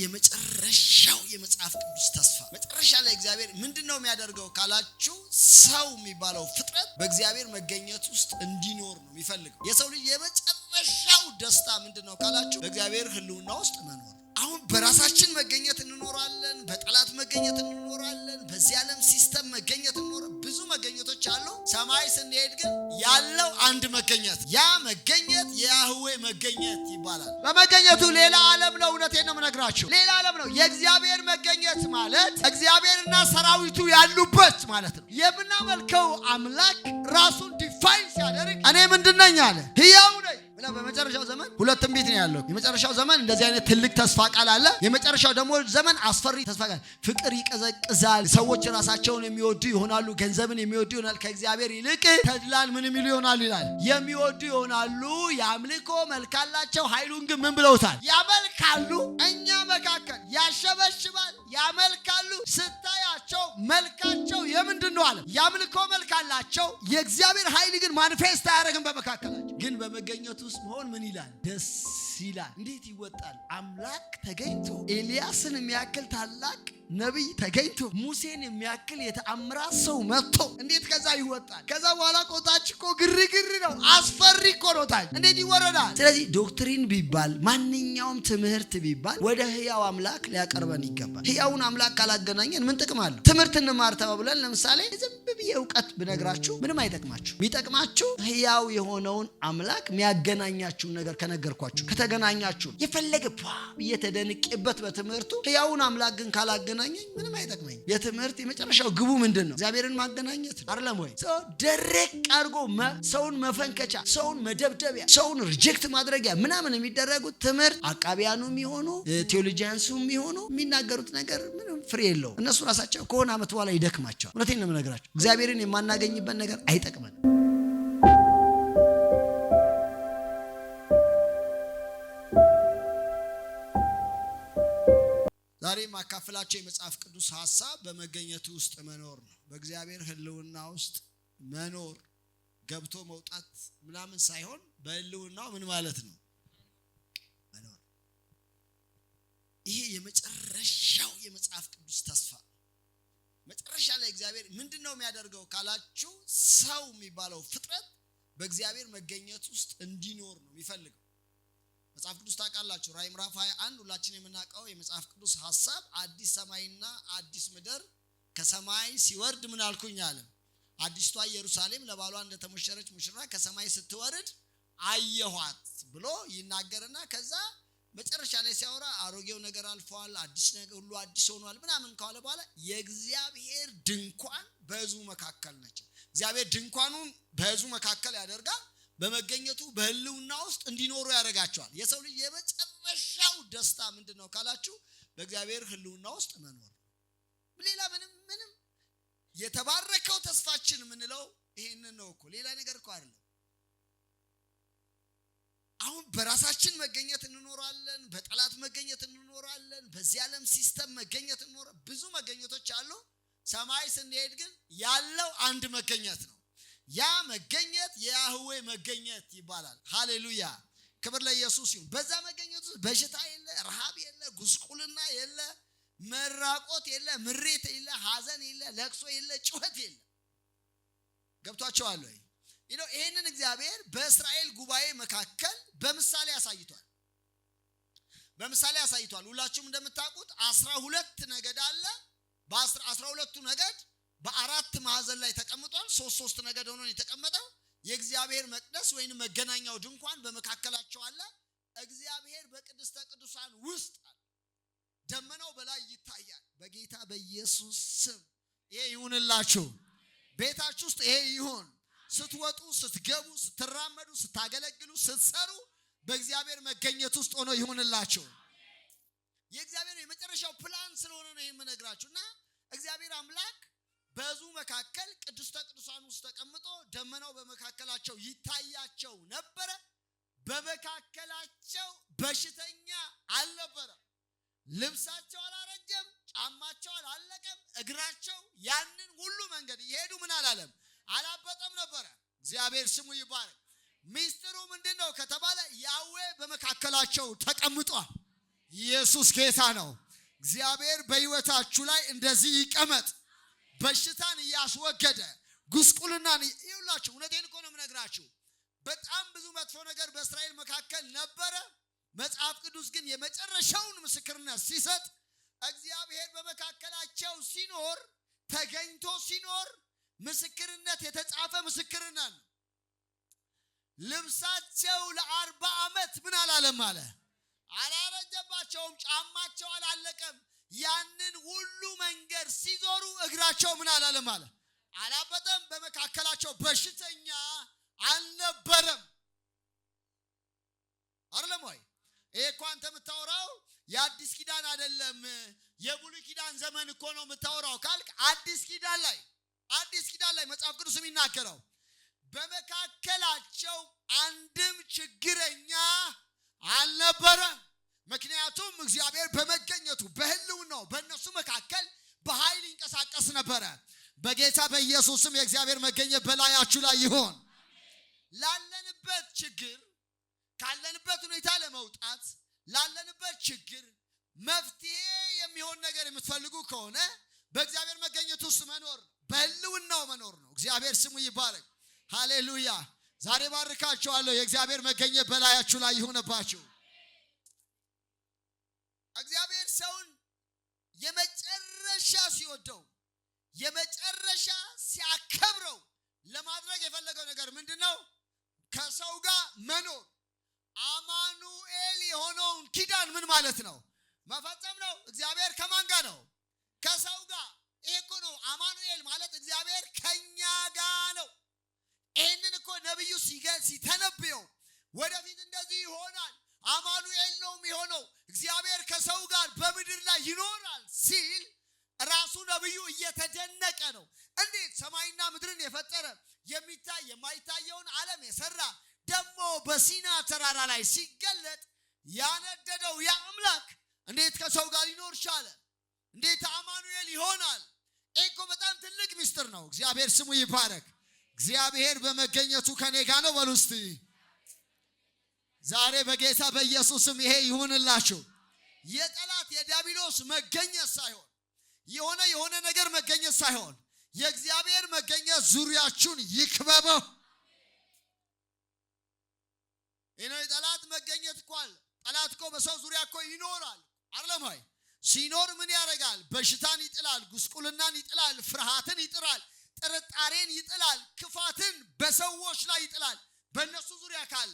የመጨረሻው የመጽሐፍ ቅዱስ ተስፋ መጨረሻ ላይ እግዚአብሔር ምንድነው የሚያደርገው ካላችሁ ሰው የሚባለው ፍጥረት በእግዚአብሔር መገኘት ውስጥ እንዲኖር ነው የሚፈልገው። የሰው ልጅ የመጨረሻው ደስታ ምንድነው ካላችሁ በእግዚአብሔር ሕልውና ውስጥ መኖር። አሁን በራሳችን መገኘት እንኖራለን፣ በጠላት መገኘት እንኖራለን፣ በዚህ ዓለም ሲስተም መገኘት እንኖራለን። ብዙ መገኘቶች አሉ። ሰማይ ስንሄድ ግን ያለው አንድ መገኘት፣ ያ መገኘት የያህዌ መገኘት ይባላል። በመገኘቱ ሌላ ዓለም ነው። እውነቴን ነው የምነግራችሁ፣ ሌላ ዓለም ነው። የእግዚአብሔር መገኘት ማለት እግዚአብሔርና ሰራዊቱ ያሉበት ማለት ነው። የምናመልከው አምላክ ራሱን ዲፋይን ሲያደርግ እኔ ምንድነኝ አለ? ሕያው ነኝ። በመጨረሻው ዘመን ሁለት ትንቢት ነው ያለው። የመጨረሻው ዘመን እንደዚህ አይነት ትልቅ ተስፋ ቃል አለ። የመጨረሻው ደግሞ ዘመን አስፈሪ ተስፋ ቃል፣ ፍቅር ይቀዘቅዛል፣ ሰዎች ራሳቸውን የሚወዱ ይሆናሉ፣ ገንዘብን የሚወዱ ይሆናል፣ ከእግዚአብሔር ይልቅ ተድላን ምን የሚሉ ይሆናሉ ይላል። የሚወዱ ይሆናሉ፣ የአምልኮ መልክ አላቸው፣ ኃይሉን ግን ምን ብለውታል? ያመልካሉ። እኛ መካከል ያሸበሽባል፣ ያመልካሉ። ስታያቸው መልካቸው የምንድን ነው አለ? የአምልኮ መልክ አላቸው። የእግዚአብሔር ኃይል ግን ማኒፌስት አያደርግም በመካከላቸው። ግን በመገኘቱ ውስጥ መሆን ምን ይላል? ደስ ይላል። እንዴት ይወጣል? አምላክ ተገኝቶ ኤልያስን የሚያክል ታላቅ ነቢይ ተገኝቶ ሙሴን የሚያክል የተአምራት ሰው መጥቶ እንዴት ከዛ ይወጣል? ከዛ በኋላ ቆጣች እኮ ግርግር ነው። አስፈሪ እኮ ነው። ታዲያ እንዴት ይወረዳል? ስለዚህ ዶክትሪን ቢባል ማንኛውም ትምህርት ቢባል ወደ ሕያው አምላክ ሊያቀርበን ይገባል። ሕያውን አምላክ ካላገናኘን ምን ጥቅም አለው? ትምህርት እንማር ተባብለን ለምሳሌ ዝም ብዬ እውቀት ብነግራችሁ ምንም አይጠቅማችሁ። የሚጠቅማችሁ ሕያው የሆነውን አምላክ የሚያገናኛችሁን ነገር ከነገርኳችሁ ከተገናኛችሁ የፈለገ እየተደንቄበት በትምህርቱ ሕያውን አምላክ ግን ካላገናኘኝ ምንም አይጠቅመኝ። የትምህርት የመጨረሻው ግቡ ምንድን ነው? እግዚአብሔርን ማገናኘት አይደለም ወይ? ሰው ደረቅ አድርጎ ሰውን መፈንከቻ፣ ሰውን መደብደቢያ፣ ሰውን ሪጀክት ማድረጊያ ምናምን የሚደረጉት ትምህርት አቃቢያኑ የሚሆኑ ቴዎሎጂያንሱ የሚሆኑ የሚናገሩት ነገር ምንም ፍሬ የለውም። እነሱ ራሳቸው ከሆነ ዓመት በኋላ ይደክማቸዋል። እውነቴን ነው የምነግራቸው። እግዚአብሔርን የማናገኝበት ነገር አይጠቅመን። ዛሬ ማካፈላቸው የመጽሐፍ ቅዱስ ሐሳብ በመገኘቱ ውስጥ መኖር ነው። በእግዚአብሔር ሕልውና ውስጥ መኖር ገብቶ መውጣት ምናምን ሳይሆን በሕልውናው ምን ማለት ነው? መኖር። ይሄ የመጨረሻው የመጽሐፍ ቅዱስ ተስፋ። መጨረሻ ላይ እግዚአብሔር ምንድነው የሚያደርገው ካላችሁ ሰው የሚባለው ፍጥረት በእግዚአብሔር መገኘት ውስጥ እንዲኖር ነው የሚፈልገው። መጽሐፍ ቅዱስ ታውቃላችሁ፣ ራዕይ ምዕራፍ 21 ሁላችን የምናውቀው የመጽሐፍ ቅዱስ ሐሳብ አዲስ ሰማይና አዲስ ምድር ከሰማይ ሲወርድ ምን አልኩኝ አለ? አዲስቷ ኢየሩሳሌም ለባሏ እንደተሞሸረች ሙሽራ ከሰማይ ስትወርድ አየኋት ብሎ ይናገርና ከዛ መጨረሻ ላይ ሲያወራ አሮጌው ነገር አልፏል፣ አዲስ ነገር ሁሉ አዲስ ሆኗል ምናምን ካለ በኋላ የእግዚአብሔር ድንኳን በሕዝቡ መካከል ነች። እግዚአብሔር ድንኳኑን በሕዝቡ መካከል ያደርጋል። በመገኘቱ በሕልውና ውስጥ እንዲኖሩ ያደርጋቸዋል። የሰው ልጅ የመጨረሻው ደስታ ምንድነው ካላችሁ በእግዚአብሔር ሕልውና ውስጥ መኖር። ሌላ ምንም የተባረከው ተስፋችን የምንለው ይሄንን ነው እኮ፣ ሌላ ነገር እኮ አይደለም። አሁን በራሳችን መገኘት እንኖራለን፣ በጠላት መገኘት እንኖራለን፣ በዚህ ዓለም ሲስተም መገኘት እንኖራለን። ብዙ መገኘቶች አሉ። ሰማይ ስንሄድ ግን ያለው አንድ መገኘት ነው። ያ መገኘት የያህዌ መገኘት ይባላል። ሃሌሉያ፣ ክብር ለኢየሱስ ይሁን። በዛ መገኘት ውስጥ በሽታ የለ፣ ረሃብ የለ፣ ጉስቁልና የለ፣ መራቆት የለ፣ ምሬት የለ፣ ሐዘን የለ፣ ለቅሶ የለ፣ ጩኸት የለ። ገብቷቸዋል ወይ? ይሄንን እግዚአብሔር በእስራኤል ጉባኤ መካከል በምሳሌ አሳይቷል። ሁላችሁም እንደምታውቁት 12 ነገድ አለ። በ12ቱ ነገድ በአራት ማዕዘን ላይ ተቀምጧል። ሶስት ነገድ ሆኖ የተቀመጠው የእግዚአብሔር መቅደስ ወይንም መገናኛው ድንኳን በመካከላቸው አለ። እግዚአብሔር በቅድስተ ቅዱሳን ውስጥ አለ። ደመናው በላይ ይታያል። በጌታ በኢየሱስ ስም ይሄ ይሁንላችሁ። ቤታችሁ ውስጥ ይሄ ይሁን። ስትወጡ፣ ስትገቡ፣ ስትራመዱ፣ ስታገለግሉ፣ ስትሰሩ በእግዚአብሔር መገኘት ውስጥ ሆኖ ይሁንላችሁ። የእግዚአብሔር የመጨረሻው ፕላን ስለሆነ ነው የምነግራችሁና እግዚአብሔር አምላክ በሕዝቡ መካከል ቅድስተ ቅዱሳን ውስጥ ተቀምጦ ደመናው በመካከላቸው ይታያቸው ነበረ። በመካከላቸው በሽተኛ አልነበረ። ልብሳቸው አላረጀም፣ ጫማቸው አላለቀም፣ እግራቸው ያንን ሁሉ መንገድ እየሄዱ ምን አላለም? አላበጠም ነበረ። እግዚአብሔር ስሙ ይባረክ። ሚስጥሩ ምንድነው ከተባለ ያህዌ በመካከላቸው ተቀምጧል። ኢየሱስ ጌታ ነው። እግዚአብሔር በሕይወታችሁ ላይ እንደዚህ ይቀመጥ። በሽታን እያስወገደ ጉስቁልናን ይውላችሁ። እውነቴን እኮ ነው የምነግራችሁ። በጣም ብዙ መጥፎ ነገር በእስራኤል መካከል ነበረ። መጽሐፍ ቅዱስ ግን የመጨረሻውን ምስክርነት ሲሰጥ እግዚአብሔር በመካከላቸው ሲኖር ተገኝቶ ሲኖር ምስክርነት የተጻፈ ምስክርነት ነው። ልብሳቸው ለ40 ዓመት ምን አላለም አለ አላረጀባቸውም። ጫማቸው አላለቀም። ያንን ሁሉ መንገድ ሲዞሩ እግራቸው ምን አላለም አለ አላበጠም። በመካከላቸው በሽተኛ አልነበረም። አይደለም ወይ? ይሄ እኮ አንተ የምታወራው የአዲስ ኪዳን አይደለም፣ የብሉይ ኪዳን ዘመን እኮ ነው የምታወራው ካልክ አዲስ ኪዳን ላይ መጽሐፍ ቅዱስ የሚናገረው በመካከላቸው አንድም ችግረኛ አልነበረም። ምክንያቱም እግዚአብሔር በመገኘቱ በሕልውናው በእነሱ መካከል በኃይል ይንቀሳቀስ ነበረ። በጌታ በኢየሱስም የእግዚአብሔር መገኘት በላያችሁ ላይ ይሆን። ላለንበት ችግር ካለንበት ሁኔታ ለመውጣት ላለንበት ችግር መፍትሄ የሚሆን ነገር የምትፈልጉ ከሆነ በእግዚአብሔር መገኘት ውስጥ መኖር በሕልውናው መኖር ነው። እግዚአብሔር ስሙ ይባረክ። ሃሌሉያ። ዛሬ ባርካችኋለሁ። የእግዚአብሔር መገኘት በላያችሁ ላይ ይሆንባችሁ። እግዚአብሔር ሰውን የመጨረሻ ሲወደው የመጨረሻ ሲያከብረው ለማድረግ የፈለገው ነገር ምንድነው? ከሰው ጋር መኖር። አማኑኤል የሆነውን ኪዳን ምን ማለት ነው? መፈጸም ነው። እግዚአብሔር ከማን ጋር ነው? ከሰው ጋር። ይሄ እኮ ነው አማኑኤል ማለት እግዚአብሔር ከኛ ጋር ነው። ይሄንን እኮ ነብዩ ሲተነብየው ወደፊት እንደዚህ ይሆናል አማኑኤል ነው የሚሆነው እግዚአብሔር ከሰው ጋር በምድር ላይ ይኖራል ሲል ራሱ ነብዩ እየተደነቀ ነው። እንዴት ሰማይና ምድርን የፈጠረ የሚታይ የማይታየውን ዓለም የሰራ ደግሞ በሲና ተራራ ላይ ሲገለጥ ያነደደው ያ አምላክ እንዴት ከሰው ጋር ሊኖር ቻለ? እንዴት አማኑኤል ይሆናል? እኮ በጣም ትልቅ ምስጢር ነው። እግዚአብሔር ስሙ ይባረክ። እግዚአብሔር በመገኘቱ ከኔ ጋር ነው በሉ እስቲ። ዛሬ በጌታ በኢየሱስም ይሄ ይሁንላችሁ። የጠላት የዲያብሎስ መገኘት ሳይሆን የሆነ ነገር መገኘት ሳይሆን የእግዚአብሔር መገኘት ዙሪያችሁን ይክበበው። ይሄ የጠላት መገኘት እኮ አለ። ጠላት እኮ በሰው ዙሪያ እኮ ይኖራል አይደለም ወይ? ሲኖር ምን ያደርጋል? በሽታን ይጥላል፣ ጉስቁልናን ይጥላል፣ ፍርሃትን ይጥላል፣ ጥርጣሬን ይጥላል፣ ክፋትን በሰዎች ላይ ይጥላል። በእነሱ ዙሪያ ካለ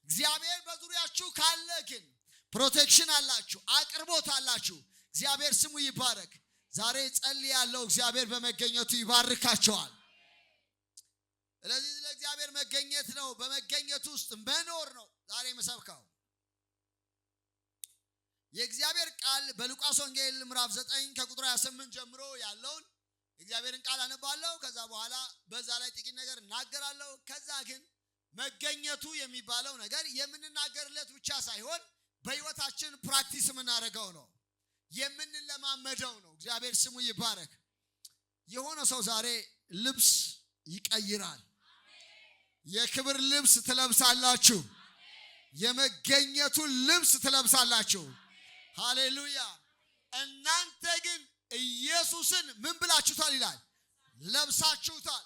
እግዚአብሔር በዙሪያችሁ ካለ ግን ፕሮቴክሽን አላችሁ፣ አቅርቦት አላችሁ። እግዚአብሔር ስሙ ይባረክ። ዛሬ ጸልያለሁ፣ እግዚአብሔር በመገኘቱ ይባርካቸዋል። ስለዚህ ለእግዚአብሔር መገኘት ነው፣ በመገኘቱ ውስጥ መኖር ነው ዛሬ መሰብከው። የእግዚአብሔር ቃል በሉቃስ ወንጌል ምዕራፍ 9 ከቁጥር 28 ጀምሮ ያለውን እግዚአብሔርን ቃል አነባለሁ። ከዛ በኋላ በዛ ላይ ጥቂት ነገር እናገራለሁ። ከዛ ግን መገኘቱ የሚባለው ነገር የምንናገርለት ብቻ ሳይሆን በሕይወታችን ፕራክቲስ የምናደርገው ነው፣ የምንለማመደው ነው። እግዚአብሔር ስሙ ይባረክ። የሆነ ሰው ዛሬ ልብስ ይቀይራል። የክብር ልብስ ትለብሳላችሁ። የመገኘቱን ልብስ ትለብሳላችሁ። ሃሌሉያ። እናንተ ግን ኢየሱስን ምን ብላችሁታል ይላል? ለብሳችሁታል።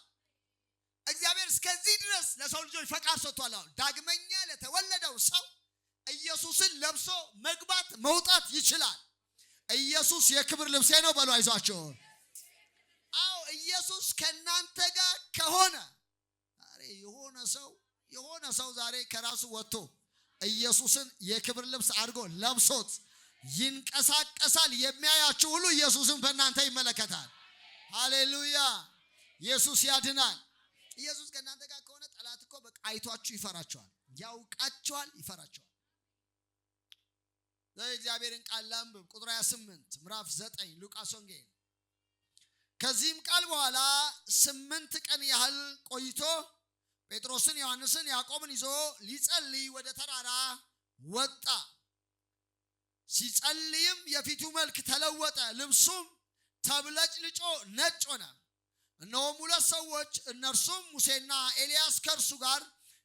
እግዚአብሔር እስከዚህ ድረስ ለሰው ልጆች ፈቃድ ሰጥቷል። ዳግመኛ ለተወለደው ሰው ኢየሱስን ለብሶ መግባት መውጣት ይችላል። ኢየሱስ የክብር ልብሴ ነው በሉ። አይዟችሁ። አዎ ኢየሱስ ከናንተ ጋር ከሆነ ዛሬ የሆነ ሰው ዛሬ ከራሱ ወጥቶ ኢየሱስን የክብር ልብስ አድርጎ ለብሶት ይንቀሳቀሳል። የሚያያችሁ ሁሉ ኢየሱስን በእናንተ ይመለከታል። ሃሌሉያ። ኢየሱስ ያድናል። ኢየሱስ ከእናንተ ጋር ከሆነ ጠላት እኮ በቃ አይቷችሁ ይፈራችኋል፣ ያውቃችኋል፣ ይፈራችኋል። እግዚአብሔርን ቃል ላንብብ። ቁጥር 28 ምዕራፍ 9 ሉቃስ ወንጌል። ከዚህም ቃል በኋላ 8 ቀን ያህል ቆይቶ ጴጥሮስን፣ ዮሐንስን፣ ያዕቆብን ይዞ ሊጸልይ ወደ ተራራ ወጣ። ሲጸልይም የፊቱ መልክ ተለወጠ፣ ልብሱም ተብለጭልጮ ነጭ ሆነ። እነሆም 2 ሰዎች እነርሱም ሙሴና ኤልያስ ከእርሱ ጋር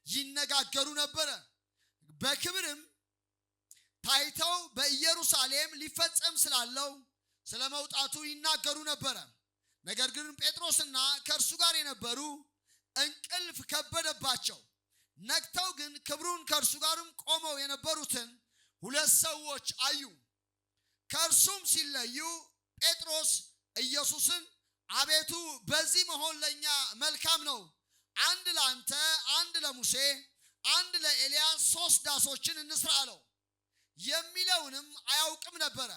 ይነጋገሩ ነበረ። በክብርም ታይተው በኢየሩሳሌም ሊፈጸም ስላለው ስለመውጣቱ ይናገሩ ነበር። ነገር ግን ጴጥሮስና ከእርሱ ጋር የነበሩ እንቅልፍ ከበደባቸው። ነቅተው ግን ክብሩን ከእርሱ ጋርም ቆመው የነበሩትን ሁለት ሰዎች አዩ። ከእርሱም ሲለዩ ጴጥሮስ ኢየሱስን አቤቱ በዚህ መሆን ለኛ መልካም ነው። አንድ ለአንተ፣ አንድ ለሙሴ፣ አንድ ለኤልያስ 3 ዳሶችን እንስራ አለው። የሚለውንም አያውቅም ነበር።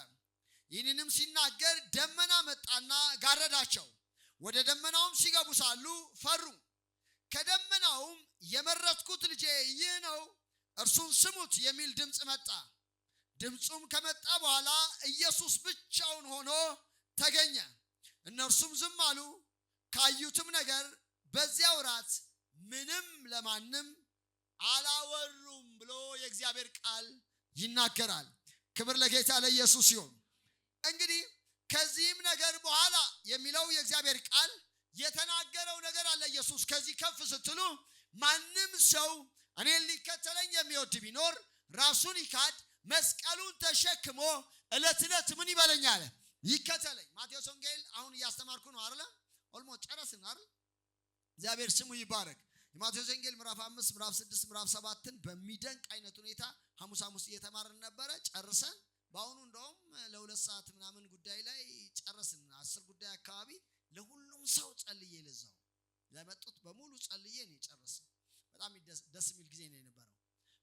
ይህንንም ሲናገር ደመና መጣና ጋረዳቸው። ወደ ደመናውም ሲገቡ ሳሉ ፈሩ። ከደመናውም የመረጥኩት ልጄ ይህ ነው፣ እርሱን ስሙት የሚል ድምፅ መጣ። ድምፁም ከመጣ በኋላ ኢየሱስ ብቻውን ሆኖ ተገኘ። እነርሱም ዝም አሉ። ካዩትም ነገር በዚያ ወራት ምንም ለማንም አላወሩም ብሎ የእግዚአብሔር ቃል ይናገራል። ክብር ለጌታ ለኢየሱስ ይሁን። እንግዲህ ከዚህም ነገር በኋላ የሚለው የእግዚአብሔር ቃል የተናገረው ነገር አለ። ኢየሱስ ከዚህ ከፍ ስትሉ ማንም ሰው እኔን ሊከተለኝ የሚወድ ቢኖር ራሱን ይካድ፣ መስቀሉን ተሸክሞ ዕለት ዕለት ምን ይበለኛል? ይከተለኝ። ማቴዎስ ወንጌል አሁን እያስተማርኩ ነው አይደል? ኦልሞስት ጨረስን አይደል? እግዚአብሔር ስሙ ይባረክ። የማቴዎስ ወንጌል ምዕራፍ 5 ምዕራፍ 6 ምዕራፍ 7ን በሚደንቅ አይነት ሁኔታ ሐሙስ እየተማርን ነበረ። ጨርሰን በአሁኑ እንደውም ለ2 ሰዓት ምናምን ጉዳይ ላይ ጨረስን። 10 ጉዳይ አካባቢ ለሁሉም ሰው ጸልዬ ለዛው ለመጡት በሙሉ ጸልዬ ነው የጨረስን። በጣም ደስ የሚል ጊዜ ነው የነበረው።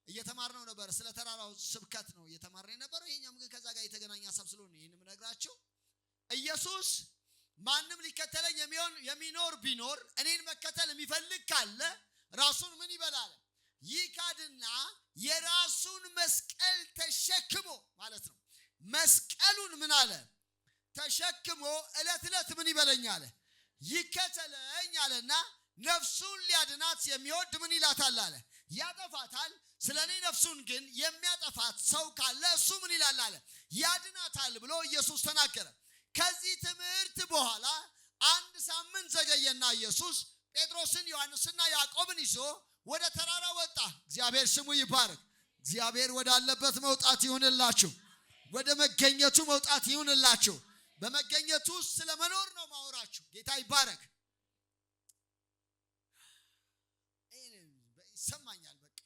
እየተማርነው ነበር። ስለ ተራራው ስብከት ነው እየተማርነው የነበረው። ይሄኛም ግን ከዛ ጋር የተገናኘ ሐሳብ ስለሆነ ይሄንም ነግራችሁ ኢየሱስ ማንም ሊከተለኝ የሚኖር ቢኖር እኔን መከተል የሚፈልግ ካለ ራሱን ምን ይበላል? ይካድና የራሱን መስቀል ተሸክሞ ማለት ነው። መስቀሉን ምን አለ? ተሸክሞ ዕለት ዕለት ምን ይበለኛል? ይከተለኝ አለና ነፍሱን ሊያድናት የሚወድ ምን ይላታል አለ? ያጠፋታል። ስለኔ ነፍሱን ግን የሚያጠፋት ሰው ካለ እሱ ምን ይላል አለ? ያድናታል ብሎ ኢየሱስ ተናገረ። ከዚህ ትምህርት በኋላ 1 ሳምንት ዘገየና ኢየሱስ ጴጥሮስን ዮሐንስና ያዕቆብን ይዞ ወደ ተራራ ወጣ። እግዚአብሔር ስሙ ይባረክ። እግዚአብሔር ወዳለበት መውጣት ይሁንላችሁ። ወደ መገኘቱ መውጣት ይሁንላችሁ። በመገኘቱ ስለመኖር ነው ማወራችሁ። ጌታ ይባረክ። ይሰማኛል በቃ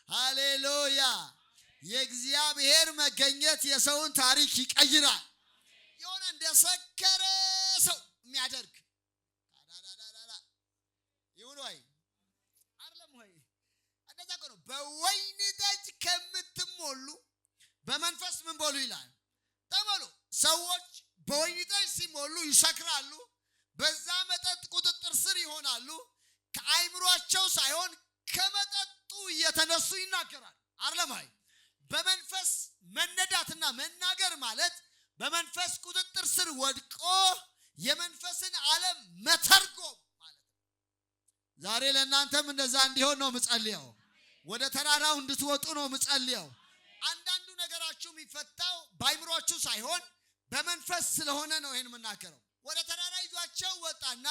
ሃሌሉያ። የእግዚአብሔር መገኘት የሰውን ታሪክ ይቀይራል። የሆነ እንደሰከረ ሰው የሚያደርግ ይሁን ወይ አይደለም ወይ? እንደዛ እኮ ነው። በወይን ጠጅ ከምትሞሉ በመንፈስ ምን በሉ ይላል? ተሞሉ። ሰዎች በወይን ጠጅ ሲሞሉ ይሰክራሉ። በዛ መጠጥ ቁጥጥር ስር ይሆናሉ። ከአይምሯቸው ሳይሆን ከመጠጡ እየተነሱ ይናገራል። አይደለም ወይ? በመንፈስ መነዳትና መናገር ማለት በመንፈስ ቁጥጥር ስር ወድቆ የመንፈስን ዓለም መተርጎም ማለት ነው። ዛሬ ለእናንተም እንደዛ እንዲሆን ነው ምጸልየው። ወደ ተራራው እንድትወጡ ነው ምጸልየው። አንዳንዱ ነገራችሁ የሚፈታው በአይምሯችሁ ሳይሆን በመንፈስ ስለሆነ ነው ይሄን የምናገረው። ወደ ተራራ ይዟቸው ወጣና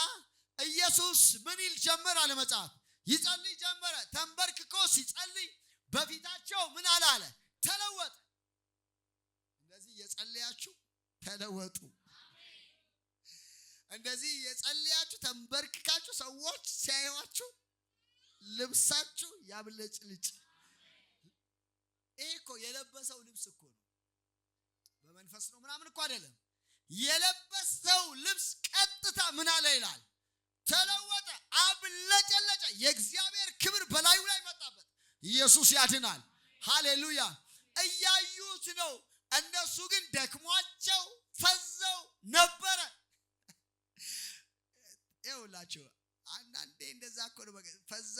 ኢየሱስ ምን ይል ጀመር አለ መጽሐፍ? ይጸልይ ጀመረ። ተንበርክኮ ሲጸልይ በፊታቸው ምን አለ? ተለወጠ። እንደዚህ የጸለያችሁ ተለወጡ። እንደዚህ የጸለያችሁ ተንበርክካችሁ ሰዎች ሲያዩአችሁ ልብሳችሁ ያብለጭልጭ። ይሄ እኮ የለበሰው ልብስ እኮ ነው። በመንፈስ ነው ምናምን እኮ አይደለም። የለበሰው ልብስ ቀጥታ ምን አለ ይላል? ተለወጠ፣ አብለጨለጨ። የእግዚአብሔር ክብር በላዩ ላይ መጣበት። ኢየሱስ ያድናል። ሃሌሉያ። እያዩት ነው። እነሱ ግን ደክሟቸው ፈዘው ነበረ። ይኸውላችሁ አንዳንዴ እንደዛ እኮ ነው። ፈዘ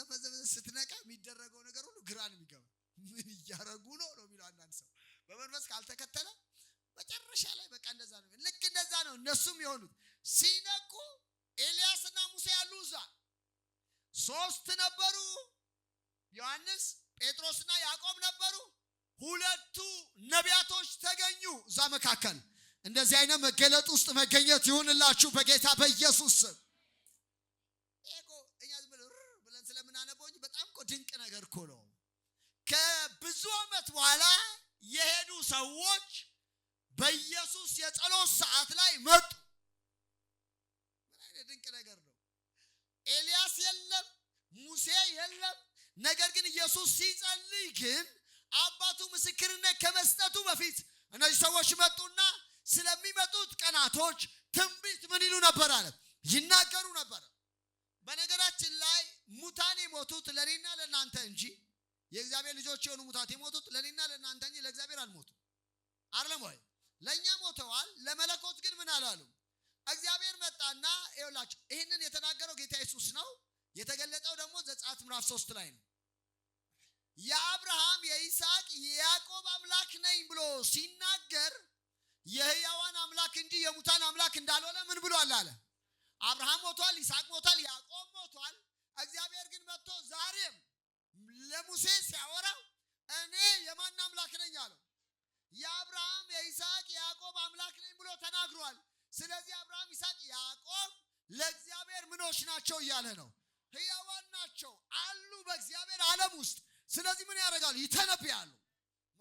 ስትነቃ የሚደረገው ነገር ሁሉ ግራ ነው የሚገባ። ምን እያረጉ ነው የሚለው አንዳንድ ሰው በመንፈስ ካልተከተለ መጨረሻ ላይ በቃ እንደዛ ነው። ልክ እንደዛ ነው እነሱም የሆኑት። ሲነቁ ኤልያስና ሙሴ ያሉ እዛ 3 ነበሩ። ዮሐንስ፣ ጴጥሮስና ያዕቆብ ነበሩ። 2 ነቢያቶች ተገኙ እዛ መካከል። እንደዚህ አይነት መገለጥ ውስጥ መገኘት ይሁንላችሁ በጌታ በኢየሱስ ስም። እኛ ዝም ብለን ስለምናነበው እንጂ በጣም እኮ ድንቅ ነገር እኮ ነው። ከብዙ ዓመት በኋላ የሄዱ ሰዎች በኢየሱስ የጸሎት ሰዓት ላይ መጡ። ምን ድንቅ ነገር ነው! ኤልያስ የለም፣ ሙሴ የለም። ነገር ግን ኢየሱስ ሲጸልይ ግን አባቱ ምስክርነት ከመስጠቱ በፊት እነዚህ ሰዎች መጡና ስለሚመጡት ቀናቶች ትንቢት ምን ይሉ ነበር አለ? ይናገሩ ነበር። በነገራችን ላይ ሙታን የሞቱት ለኔና ለናንተ እንጂ የእግዚአብሔር ልጆች የሆኑ ሙታት የሞቱት ለኔና ለናንተ እንጂ ለእግዚአብሔር አልሞቱም። አይደለም ወይ? ለኛ ሞተዋል። ለመለኮት ግን ምን አላሉ? እግዚአብሔር መጣና ይኸውላችሁ ይሄንን የተናገረው ጌታ ኢየሱስ ነው። የተገለጠው ደግሞ ዘጸአት ምዕራፍ 3 ላይ ነው። የአብርሃም የይስሐቅ የያዕቆብ አምላክ ነኝ ብሎ ሲናገር የሕያዋን አምላክ እንጂ የሙታን አምላክ እንዳልሆነ ምን ብሏል አለ? አብርሃም ሞቷል፣ ይስሐቅ ሞቷል፣ ያዕቆብ ሞቷል። እግዚአብሔር ግን መጥቶ ዛሬም ለሙሴ ሲያወራው እኔ የማን አምላክ ነኝ አለው? የአብርሃም የይስሐቅ የያዕቆብ አምላክ ነኝ ብሎ ተናግሯል። ስለዚህ አብርሃም፣ ይስሐቅ፣ ያዕቆብ ለእግዚአብሔር ምኖች ናቸው እያለ ነው። ሕያዋን ናቸው አሉ በእግዚአብሔር ዓለም ውስጥ። ስለዚህ ምን ያደርጋሉ? ይተነብያሉ።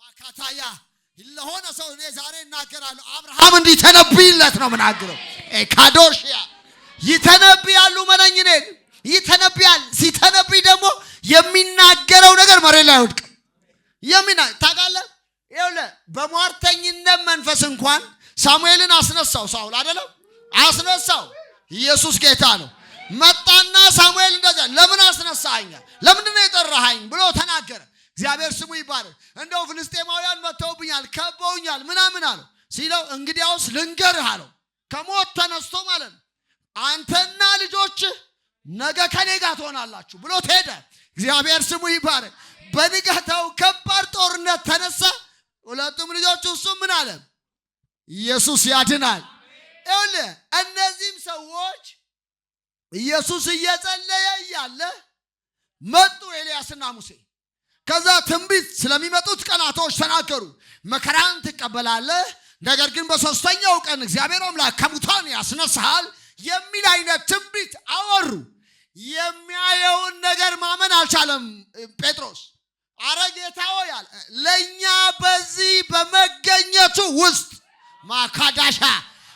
ማካታያ ለሆነ ሰው እኔ ዛሬ እናገራለሁ። አብርሃም እንዲተነብይለት ነው ምናገረው። ካዶሽያ ይተነብያሉ። መነኝኔ ይተነብያል። ሲተነብይ ደግሞ የሚናገረው ነገር መሬት ላይ ወድቅ ታውቃለህ። ይኸውልህ በሟርተኝነት መንፈስ እንኳን ሳሙኤልን አስነሳው። ሳውል አይደለም አስነሳው። ኢየሱስ ጌታ ነው። መጣና ሳሙኤል እንደዛ ለምን አስነሳኸኝ? ለምንድን ነው የጠራኸኝ ብሎ ተናገረ። እግዚአብሔር ስሙ ይባረክ። እንደው ፍልስጤማውያን መተውብኛል፣ ከበውኛል ምናምን አለው። ሲለው እንግዲያውስ ልንገርህ አለው። ከሞት ተነስቶ ማለት ነው አንተና ልጆችህ ነገ ከኔ ጋር ትሆናላችሁ ብሎ ሄደ። እግዚአብሔር ስሙ ይባረክ። በንጋታው ከባድ ጦርነት ተነሳ። ሁለቱም ልጆቹ እሱ ምን አለ? ኢየሱስ ያድናል። ይኸውልህ እነዚህም ሰዎች ኢየሱስ እየጸለየ እያለ መጡ ኤልያስና ሙሴ። ከዛ ትንቢት ስለሚመጡት ቀናቶች ተናገሩ። መከራን ትቀበላለህ፣ ነገር ግን በሶስተኛው ቀን እግዚአብሔር አምላክ ከሙታን ያስነሳሃል የሚል አይነት ትንቢት አወሩ። የሚያየውን ነገር ማመን አልቻለም ጴጥሮስ። አረ ጌታ ሆይ አለ ለኛ በዚህ በመገኘቱ ውስጥ ማካዳሻ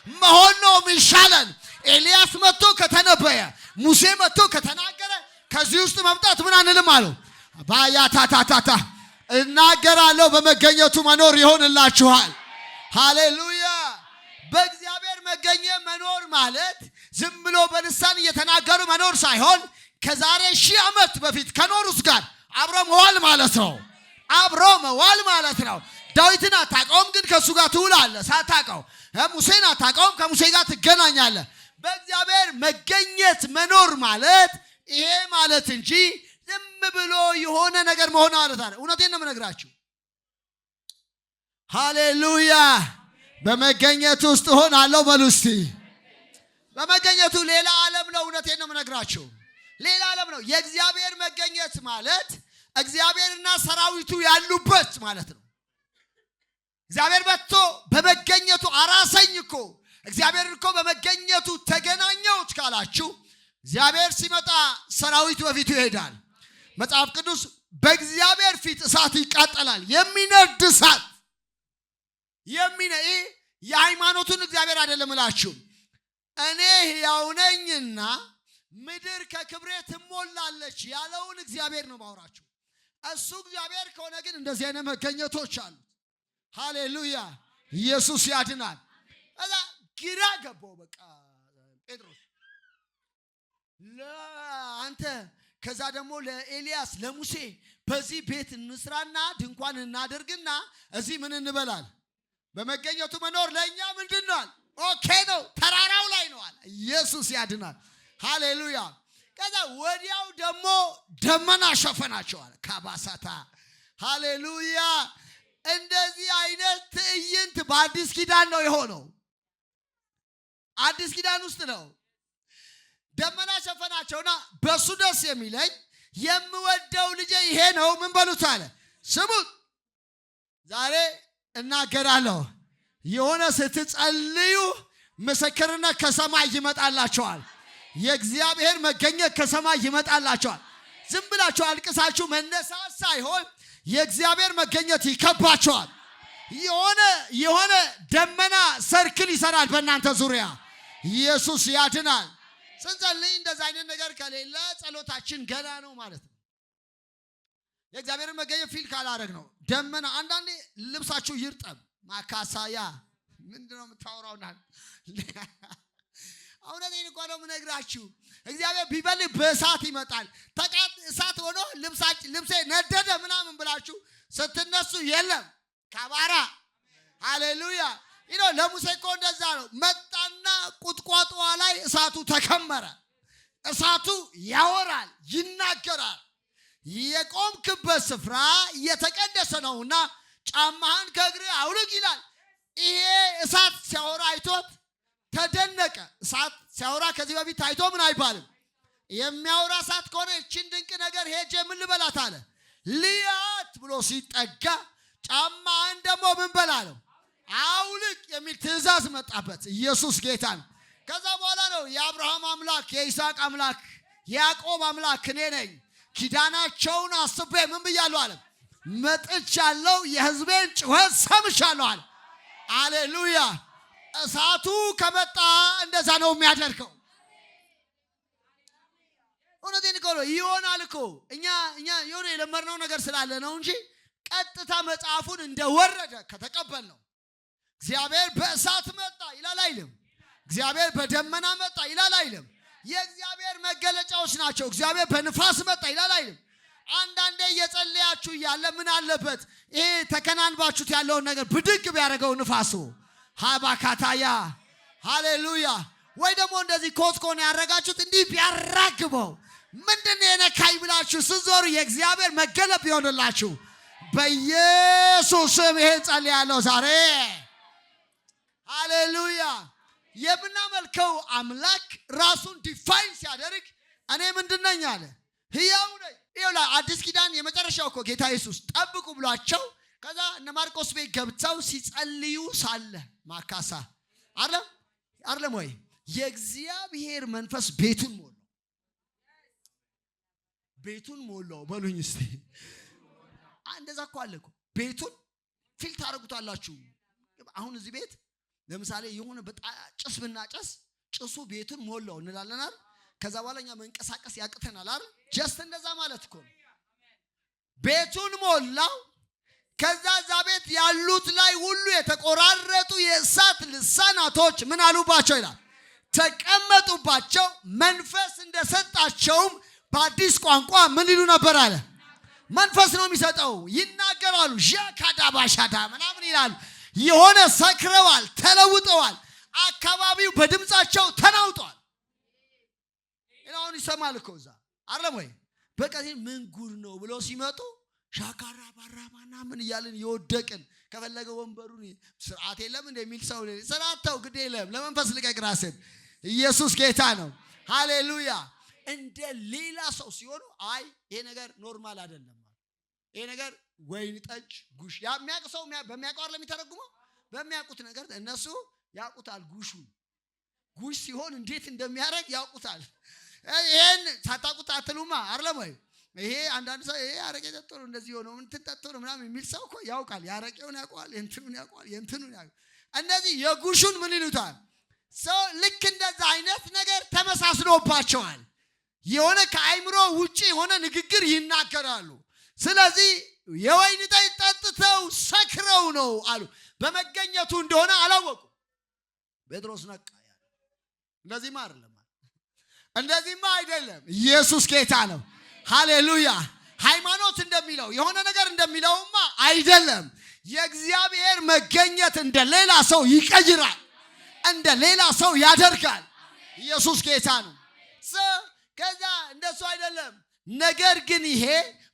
መሆን ነው የሚሻለን። ኤልያስ መጥቶ ከተነበየ፣ ሙሴ መጥቶ ከተናገረ ከዚህ ውስጥ መምጣት ምን አንልም አለው። ባያታታታታ እናገራለሁ በመገኘቱ መኖር ይሆንላችኋል። ሃሌሉያ። በእግዚአብሔር መገኘት መኖር ማለት ዝም ብሎ በልሳን እየተናገሩ መኖር ሳይሆን ከዛሬ 1000 ዓመት በፊት ከኖሩት ጋር አብሮ መዋል ማለት ነው። አብሮ መዋል ማለት ነው። ዳዊትን አታውቀውም፣ ግን ከሱ ጋር ትውላለህ። ሳታውቀው ሙሴን አታውቀውም፣ ከሙሴ ጋር ትገናኛለህ። በእግዚአብሔር መገኘት መኖር ማለት ይሄ ማለት እንጂ ዝም ብሎ የሆነ ነገር መሆን ማለት አይደለም። እውነቴን ነው የምነግራችሁ። ሃሌሉያ። በመገኘቱ ውስጥ ሆናለሁ በሉ እስቲ። በመገኘቱ ሌላ ዓለም ነው። እውነቴን ነው የምነግራችሁ፣ ሌላ ዓለም ነው። የእግዚአብሔር መገኘት ማለት እግዚአብሔርና ሰራዊቱ ያሉበት ማለት ነው። እግዚአብሔር መጥቶ በመገኘቱ አራሰኝ እኮ እግዚአብሔር እኮ በመገኘቱ ተገናኘሁት ካላችሁ እግዚአብሔር ሲመጣ ሰራዊቱ በፊቱ ይሄዳል። መጽሐፍ ቅዱስ በእግዚአብሔር ፊት እሳት ይቃጠላል፣ የሚነድ እሳት። የሃይማኖቱን እግዚአብሔር አይደለም እላችሁ። እኔ ሕያው ነኝና ምድር ከክብሬ ትሞላለች ያለውን እግዚአብሔር ነው ማውራችሁ። እሱ እግዚአብሔር ከሆነ ግን እንደዚህ አይነት መገኘቶች አሉ። ሃሌሉያ። ኢየሱስ ያድናል። እዛ ግራ ገባው በቃ ጴጥሮስ ለአንተ ከዛ ደግሞ ለኤልያስ ለሙሴ በዚህ ቤት እንስራና ድንኳን እናደርግና እዚህ ምን እንበላል? በመገኘቱ መኖር ለኛ ምንድነው? ኦኬ ነው፣ ተራራው ላይ ነው አለ። ኢየሱስ ያድናል። ሃሌሉያ። ከዛ ወዲያው ደግሞ ደመና ሸፈናቸው አለ ካባሳታ። ሃሌሉያ። እንደዚህ አይነት ትዕይንት በአዲስ ኪዳን ነው የሆነው። አዲስ ኪዳን ውስጥ ነው። ደመና ሸፈናቸውና በሱ ደስ የሚለኝ የምወደው ልጄ ይሄ ነው ምን በሉት አለ ስሙት። ዛሬ እናገራለሁ፣ የሆነ ስትጸልዩ ምስክርነት ከሰማይ ይመጣላችኋል። የእግዚአብሔር መገኘት ከሰማይ ይመጣላችኋል። ዝም ብላችሁ አልቅሳችሁ መነሳት ሳይሆን የእግዚአብሔር መገኘት ይከባቸዋል። የሆነ ደመና ሰርክል ይሰራል በእናንተ ዙሪያ። ኢየሱስ ያድናል። ስንጸልይ እንደዛ አይነት ነገር ከሌለ ጸሎታችን ገና ነው ማለት ነው። የእግዚአብሔር መገኘት ፊል ካላረግ ነው ደመና አንዳንዴ ልብሳችሁ ይርጠብ ማካሳያ ምንድነው የምታወራውና እውነቴን እኮ ነው የምነግራችሁ። እግዚአብሔር ቢፈልግ በእሳት ይመጣል። እሳት ሆኖ ልብሴ ነደደ ምናምን ብላችሁ ስትነሱ የለም ካባራ ሃሌሉያ። ለሙሴ እኮ እንደዛ ነው። መጣና ቁጥቋጦዋ ላይ እሳቱ ተከመረ። እሳቱ ያወራል፣ ይናገራል። የቆምክበት ስፍራ የተቀደሰ ነውና ጫማህን ከእግርህ አውልቅ ይላል። ይሄ እሳት ሲያወራ አይቶት ተደነቀ። እሳት ሲያወራ ከዚህ በፊት ታይቶ ምን አይባልም። የሚያወራ እሳት ከሆነ እቺን ድንቅ ነገር ሄጄ ምን ልበላት አለ። ልያት ብሎ ሲጠጋ ጫማህን ደግሞ ምን በላለው አውልቅ የሚል ትእዛዝ መጣበት። ኢየሱስ ጌታ ነው። ከዛ በኋላ ነው የአብርሃም አምላክ የይስሐቅ አምላክ የያዕቆብ አምላክ እኔ ነኝ፣ ኪዳናቸውን አስቤ ምን ብያለሁ አለ መጥቻለሁ፣ የሕዝቤን ጩኸት ሰምቻለሁ አለ። ሃሌሉያ። እሳቱ ከመጣ እንደዛ ነው የሚያደርገው። እውነቴን እኮ ነው ይሆናል እኮ እኛ የሆነ የለመድነው ነገር ስላለ ነው እንጂ ቀጥታ መጽሐፉን እንደወረደ ከተቀበል ነው። እግዚአብሔር በእሳት መጣ ይላል አይልም። እግዚአብሔር በደመና መጣ ይላል አይልም። የእግዚአብሔር መገለጫዎች ናቸው። እግዚአብሔር በንፋስ መጣ ይላል አይልም። አንዳንዴ እየጸለያችሁ እያለ ምን አለበት ይሄ ተከናንባችሁት ያለውን ነገር ብድግ ቢያደርገው ንፋሱ ሃባካታያ ሃሌሉያ። ወይ ደግሞ እንደዚህ ኮስኮን ያረጋችሁት እንዲህ ቢያራግበው ምንድነው የነካይ ብላችሁ ስትዞሩ የእግዚአብሔር መገለጥ ይሆንላችሁ በኢየሱስ ስም። ይሄ ጸልያለሁ ዛሬ ሃሌሉያ። የምናመልከው አምላክ ራሱን ዲፋይን ሲያደርግ እኔ ምንድነኝ አለ ሕያው ነኝ። ይኸውላ አዲስ ኪዳን የመጨረሻው እኮ ጌታ ኢየሱስ ጠብቁ ብሏቸው ከዛ እነ ማርቆስ ቤት ገብተው ሲጸልዩ ሳለ ማካሳ አይደለም ወይ የእግዚአብሔር መንፈስ ቤቱን ሞላው በሉኝ እስቲ። እንደዛ እኮ አለ እኮ ቤቱን ፊል ታረጉታላችሁ። አሁን እዚህ ቤት ለምሳሌ የሆነ በጣም ጭስ ብናጨስ ጭሱ ቤቱን ሞላው እንላለን አይደል? ከዛ በኋላ እኛ መንቀሳቀስ ያቅተናል አይደል? ጀስት እንደዛ ማለት እኮ ነው። ቤቱን ሞላው። ከዛ እዛ ቤት ያሉት ላይ ሁሉ የተቆራረጡ የእሳት ልሳናቶች ምን አሉባቸው ይላል ተቀመጡባቸው። መንፈስ እንደሰጣቸውም በአዲስ ቋንቋ ምን ይሉ ነበር አለ መንፈስ ነው የሚሰጠው። ይናገራሉ ዣካዳባሻዳ ምናምን ይላሉ። የሆነ ሰክረዋል፣ ተለውጠዋል። አካባቢው በድምጻቸው ተናውጧል። አሁን ይሰማል እኮ እዛ አይደለም ወይ? በቃ ምን ጉድ ነው ብሎ ሲመጡ ሻካራ ባራማና ምን እያልን የወደቅን ከፈለገ ወንበሩን ስርዓት የለም እንደሚል ሰው ስርዓተው ግድ የለም ለመንፈስ ልቀቅ ራስን። ኢየሱስ ጌታ ነው። ሃሌሉያ። እንደ ሌላ ሰው ሲሆኑ አይ ይሄ ነገር ኖርማል አይደለም፣ ይሄ ነገር ወይን ጠጅ ጉሽ የሚያውቅ ሰው በሚያውቀው አይደለም የሚተረጉመው። በሚያውቁት ነገር እነሱ ያውቁታል። ጉሽ ሲሆን እንዴት እንደሚያደርግ ያውቁታል። ይሄን ሳታውቁት አትሉማ አይደለም ወይ? ይሄ አንዳንድ ሰው ይሄ አረቄ ጠጥቶ ነው እንደዚህ ሆኖ እንትን ጠጥቶ ነው ምናምን የሚል ሰው እኮ ያውቃል። ያረቄውን ያውቃል፣ የእንትኑን ያውቃል። እነዚህ የጉሹን ምን ይሉታል? ሰው ልክ እንደዛ አይነት ነገር ተመሳስሎባቸዋል። የሆነ ከአይምሮ ውጪ የሆነ ንግግር ይናገራሉ። ስለዚህ የወይን ጠጅ ጠጥተው ሰክረው ነው አሉ። በመገኘቱ እንደሆነ አላወቁ። ጴጥሮስ ነቃ ያለ እንደዚህማ አይደለም። ኢየሱስ ጌታ ነው። ሃሌሉያ። ሃይማኖት እንደሚለው የሆነ ነገር እንደሚለውማ አይደለም። የእግዚአብሔር መገኘት እንደ ሌላ ሰው ይቀይራል፣ እንደ ሌላ ሰው ያደርጋል። ኢየሱስ ጌታ ነው። ከዛ እንደሱ አይደለም። ነገር ግን ይሄ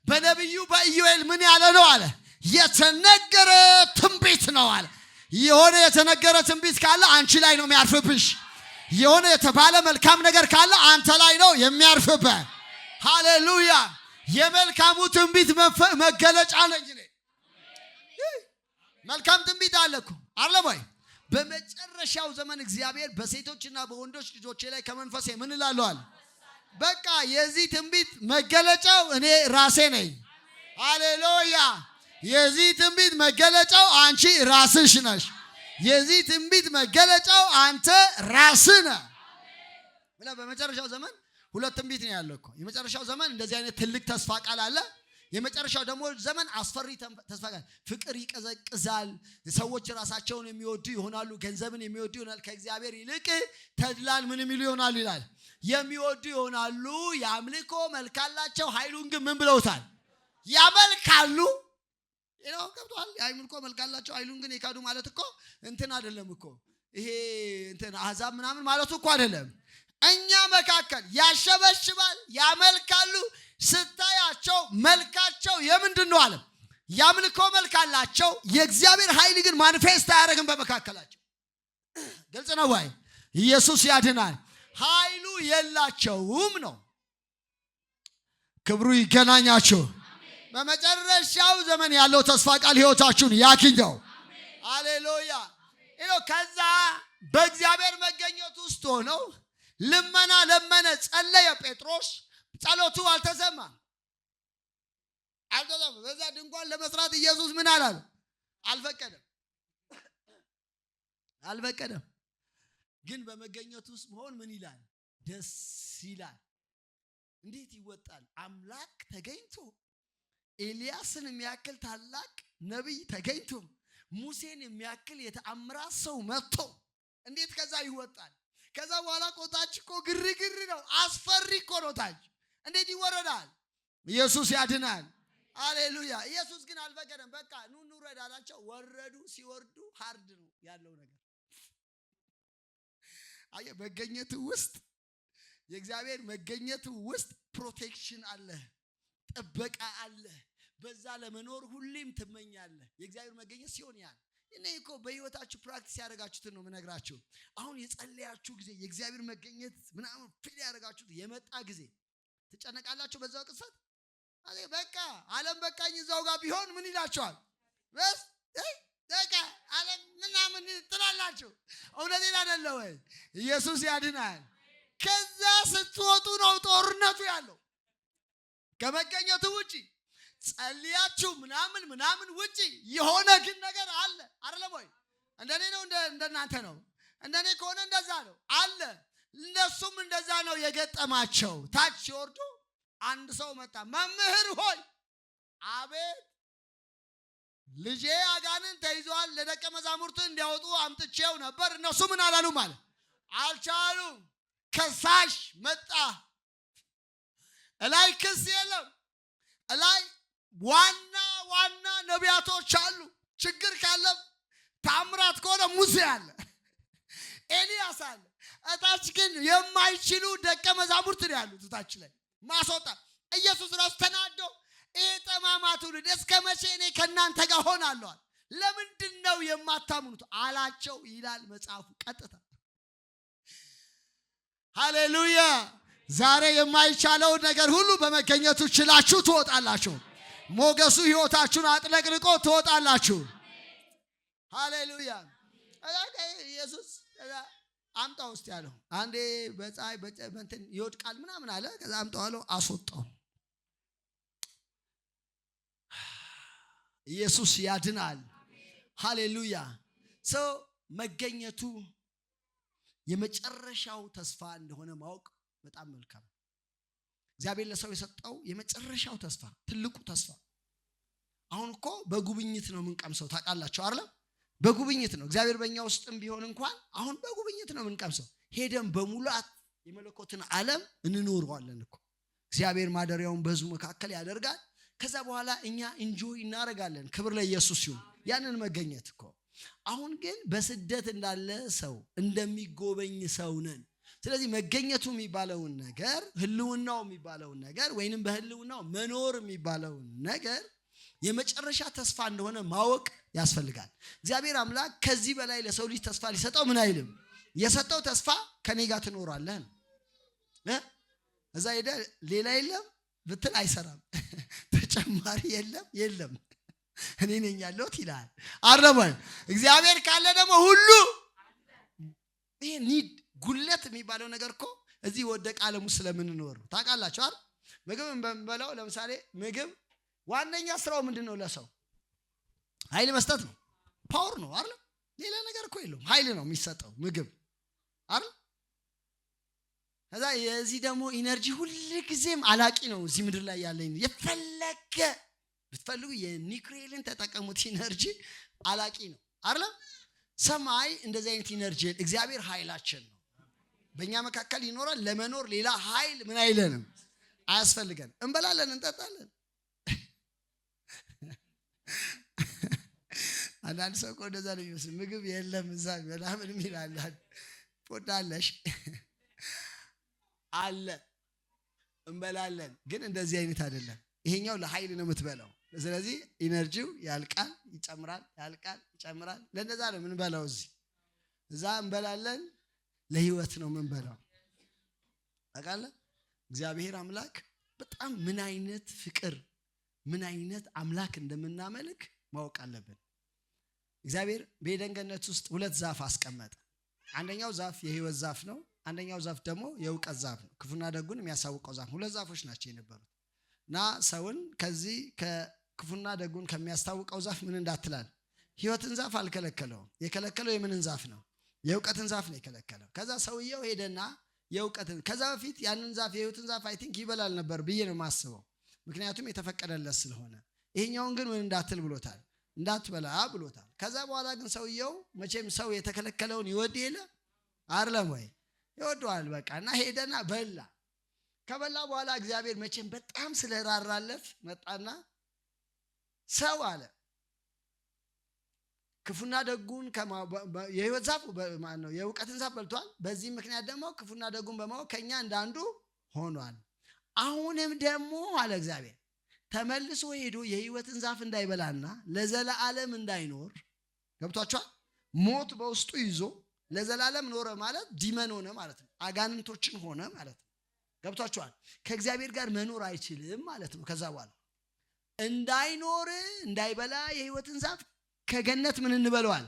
በነቢዩ በኢዮኤል ምን ያለ ነው አለ የተነገረ ትንቢት ነው አለ። የሆነ የተነገረ ትንቢት ካለ አንቺ ላይ ነው የሚያርፍብሽ። የሆነ የተባለ መልካም ነገር ካለ አንተ ላይ ነው የሚያርፍብህ። ሃሌሉያ። የመልካሙ ትንቢት መገለጫ ነኝ እኔ። መልካም ትንቢት አለ እኮ አይደለም ወይ? በመጨረሻው ዘመን እግዚአብሔር በሴቶችና በወንዶች ልጆቼ ላይ ከመንፈሴ ምን እላለሁ አለ። በቃ የዚህ ትንቢት መገለጫው እኔ ራሴ ነኝ። ሃሌሉያ። የዚህ ትንቢት መገለጫው አንቺ ራስሽ ነሽ። የዚህ ትንቢት መገለጫው አንተ ራስህ ነህ። በመጨረሻው ዘመን ሁለት ትንቢት ነው ያለው እኮ። የመጨረሻው ዘመን እንደዚህ አይነት ትልቅ ተስፋ ቃል አለ። የመጨረሻው ደግሞ ዘመን አስፈሪ ተስፋ ቃል፣ ፍቅር ይቀዘቅዛል፣ ሰዎች ራሳቸውን የሚወዱ ይሆናሉ፣ ገንዘብን የሚወዱ ይሆናል፣ ከእግዚአብሔር ይልቅ ተድላን ምን የሚሉ ይሆናሉ ይላል፣ የሚወዱ ይሆናሉ። የአምልኮ መልክ አላቸው፣ ኃይሉን ግን ምን ብለውታል? ያመልካሉ። ይሄው ገብቷል። የአምልኮ መልክ አላቸው፣ ኃይሉን ግን ይካዱ ማለት እኮ እንትን አይደለም እኮ ይሄ እንትን አሕዛብ ምናምን ማለቱ እኮ አይደለም። እኛ መካከል ያሸበሽባል፣ ያመልካሉ። ስታያቸው መልካቸው የምንድን ነው አለ? ያምልኮ መልክ አላቸው። የእግዚአብሔር ኃይል ግን ማኒፌስት አያደርግም በመካከላቸው። ግልጽ ነው ወይ? ኢየሱስ ያድናል። ኃይሉ የላቸውም ነው። ክብሩ ይገናኛችሁ። በመጨረሻው ዘመን ያለው ተስፋ ቃል ሕይወታችሁን ያክንደው። ሃሌሉያ። ከዛ በእግዚአብሔር መገኘት ውስጥ ሆነው ልመና ለመነ፣ ጸለየ ጴጥሮስ። ጸሎቱ አልተሰማም። በዛ ድንኳን ለመስራት ኢየሱስ ምን አላለ? አልፈቀደም። ግን በመገኘቱ ውስጥ መሆን ምን ይላል? ደስ ይላል። እንዴት ይወጣል? አምላክ ተገኝቶ ኤልያስን የሚያክል ታላቅ ነቢይ ተገኝቶ ሙሴን የሚያክል የተአምራት ሰው መጥቶ እንዴት ከዛ ይወጣል? ከዛ በኋላ ቆታች እኮ ግርግር ነው። አስፈሪ እኮ ነው። ታች እንዴት ይወረዳል? ኢየሱስ ያድናል። ሃሌሉያ። ኢየሱስ ግን አልፈቀደም። በቃ ኑ እንውረድ አላቸው። ወረዱ። ሲወርዱ ሃርድ ነው ያለው ነገር። አየ መገኘቱ ውስጥ የእግዚአብሔር መገኘቱ ውስጥ ፕሮቴክሽን አለ፣ ጥበቃ አለ። በዛ ለመኖር ሁሌም ትመኛለህ። የእግዚአብሔር መገኘት ሲሆን ያን እኔ እኮ በህይወታችሁ ፕራክቲስ ያደርጋችሁትን ነው የምነግራችሁ። አሁን የጸለያችሁ ጊዜ የእግዚአብሔር መገኘት ምናምን ፊል ያደርጋችሁት የመጣ ጊዜ ትጨነቃላችሁ። በዛው ቅጽበት በቃ ዓለም በቃኝ እዛው ጋር ቢሆን ምን ይላችኋል? በቃ ዓለም ምናምን ትላላችሁ። እውነቴን አይደለ ወይ? ኢየሱስ ያድናል። ከዛ ስትወጡ ነው ጦርነቱ ያለው። ከመገኘቱ ውጪ ጸልያችሁ ምናምን ውጪ የሆነ ግን ነገር አለ አይደለም ወይ? እንደኔ ነው እንደናንተ ነው? እንደኔ ከሆነ እንደዛ ነው አለ። እነሱም እንደዛ ነው የገጠማቸው። ታች ሲወርዱ አንድ ሰው መጣ። መምህር ሆይ፣ አቤት፣ ልጄ አጋንንት ተይዟል፣ ለደቀ መዛሙርቱ እንዲያወጡ አምጥቼው ነበር፣ እነሱ ምን አላሉ ማለት አልቻሉም። ከሳሽ መጣ። እላይ ክስ የለም። እላይ ዋና ነቢያቶች አሉ። ችግር ካለ ታምራት ከሆነ ሙሴ አለ፣ ኤልያስ አለ። እታች ግን የማይችሉ ደቀ መዛሙርት ነው ያሉት። እታች ላይ ማስወጣ ኢየሱስ ራሱ ተናዶ ይሄ ጠማማ ትውልድ እስከ መቼ እኔ ከእናንተ ጋር ሆናለሁ? ለምንድን ነው የማታምኑት አላቸው ይላል መጽሐፉ። ቀጥታ ሃሌሉያ። ዛሬ የማይቻለው ነገር ሁሉ በመገኘቱ ችላችሁ ትወጣላችሁ። ሞገሱ ሕይወታችሁን አጥለቅልቆ ትወጣላችሁ። ሃሌሉያ። ኢየሱስ አምጣው ውስጥ ያለው አንዴ በፀሐይ በእንትን ይወድቃል ምናምን አለ። ከዛ አምጣው አለው፣ አስወጣው። ኢየሱስ ያድናል። ሃሌሉያ። ሰው መገኘቱ የመጨረሻው ተስፋ እንደሆነ ማወቅ በጣም መልካም። እግዚአብሔር ለሰው የሰጠው የመጨረሻው ተስፋ፣ ትልቁ ተስፋ። አሁን እኮ በጉብኝት ነው የምንቀምሰው። ታውቃላችሁ አይደል? በጉብኝት ነው። እግዚአብሔር በእኛ ውስጥም ቢሆን እንኳን አሁን በጉብኝት ነው የምንቀምሰው። ሄደን በሙላት የመለኮትን ዓለም እንኖረዋለን እኮ። እግዚአብሔር ማደሪያውን በሕዝቡ መካከል ያደርጋል። ከዛ በኋላ እኛ ኢንጆይ እናደርጋለን። ክብር ለኢየሱስ ይሁን። ያንን መገኘት እኮ አሁን ግን በስደት እንዳለ ሰው እንደሚጎበኝ ሰው ነን። ስለዚህ መገኘቱ የሚባለውን ነገር፣ ህልውናው የሚባለውን ነገር ወይንም በህልውናው መኖር የሚባለውን ነገር የመጨረሻ ተስፋ እንደሆነ ማወቅ ያስፈልጋል። እግዚአብሔር አምላክ ከዚህ በላይ ለሰው ልጅ ተስፋ ሊሰጠው ምን አይልም። የሰጠው ተስፋ ከኔ ጋር ትኖራለህ። እዛ ሄደ ሌላ የለም ብትል አይሰራም። ተጨማሪ የለም እኔ ነኝ ያለሁት ይላል። አረባይ እግዚአብሔር ካለ ደግሞ ሁሉ ይሄ ኒድ ጉለት የሚባለው ነገር እኮ እዚህ ወደቀ ዓለም ውስጥ ስለምንኖር ታውቃላችሁ አይደል? ምግብ በምንበላው ለምሳሌ ምግብ ዋነኛ ስራው ምንድነው? ለሰው ኃይል መስጠት ነው። ፓወር ነው አይደል? ሌላ ነገር እኮ የለውም። ኃይል ነው የሚሰጠው ምግብ አይደል? ከዛ የዚህ ደግሞ ኢነርጂ ሁሉ ጊዜም አላቂ ነው። እዚህ ምድር ላይ ያለ የፈለገ ብትፈልጉ የኒውክሊየርን ተጠቀሙት ኢነርጂ አላቂ ነው አይደል? ሰማይ እንደዚህ አይነት ኢነርጂ እግዚአብሔር ኃይላችን ነው። በእኛ መካከል ይኖራል። ለመኖር ሌላ ኃይል ምን አይለንም፣ አያስፈልገን። እንበላለን፣ እንጠጣለን። አንዳንድ ሰው እኮ እንደዛ ነው የሚመስል። ምግብ የለም እዛ ምናምን ይላል። ፖዳለሽ አለ እንበላለን፣ ግን እንደዚህ አይነት አይደለም። ይሄኛው ለኃይል ነው የምትበላው። ስለዚህ ኢነርጂው ያልቃል፣ ይጨምራል፣ ያልቃል፣ ይጨምራል። ለነዛ ነው የምንበላው። እዛ እንበላለን፣ ለህይወት ነው የምንበላው። ታውቃለህ? እግዚአብሔር አምላክ በጣም ምን አይነት ፍቅር ምን አይነት አምላክ እንደምናመልክ ማወቅ አለብን። እግዚአብሔር በኤደን ገነት ውስጥ 2 ዛፍ አስቀመጠ። አንደኛው ዛፍ የህይወት ዛፍ ነው። አንደኛው ዛፍ ደግሞ የእውቀት ዛፍ ነው። ክፉና ደጉን የሚያሳውቀው ዛፍ። 2 ዛፎች ናቸው የነበሩት እና ሰውን ከዚህ ከክፉና ደጉን ከሚያስታውቀው ዛፍ ምን እንዳትላል ህይወትን ዛፍ አልከለከለውም። የከለከለው የምንን ዛፍ ነው? የእውቀትን ዛፍ ነው የከለከለው። ከዛ ሰውየው ሄደና የእውቀትን ከዛ በፊት ያንን ዛፍ የህይወትን ዛፍ አይ ቲንክ ይበላል ነበር ብዬ ነው የማስበው፣ ምክንያቱም የተፈቀደለት ስለሆነ። ይሄኛውን ግን ምን እንዳትል ብሎታል? እንዳትበላ ብሎታል። ከዛ በኋላ ግን ሰውየው መቼም ሰው የተከለከለውን ይወድ የለ አይደለም ወይ? ይወደዋል። በቃ እና ሄደና በላ። ከበላ በኋላ እግዚአብሔር መቼም በጣም ስለራራለት መጣና ሰው አለ ክፉና ደጉን የህይወት ዛፍ ማን ነው? የእውቀትን ዛፍ በልቷል። በዚህ ምክንያት ደግሞ ክፉና ደጉን በማወቅ ከኛ እንዳንዱ ሆኗል። አሁንም ደግሞ አለ እግዚአብሔር ተመልሶ ሄዶ የህይወትን ዛፍ እንዳይበላና ለዘላለም እንዳይኖር። ገብቷችኋል? ሞት በውስጡ ይዞ ለዘላለም ኖረ ማለት ዲመን ሆነ ማለት ነው። አጋንንቶችን ሆነ ማለት ነው። ገብቷችኋል? ከእግዚአብሔር ጋር መኖር አይችልም ማለት ነው። ከዛ በኋላ እንዳይኖር እንዳይበላ የህይወትን ዛፍ ከገነት ምን እንበለዋል?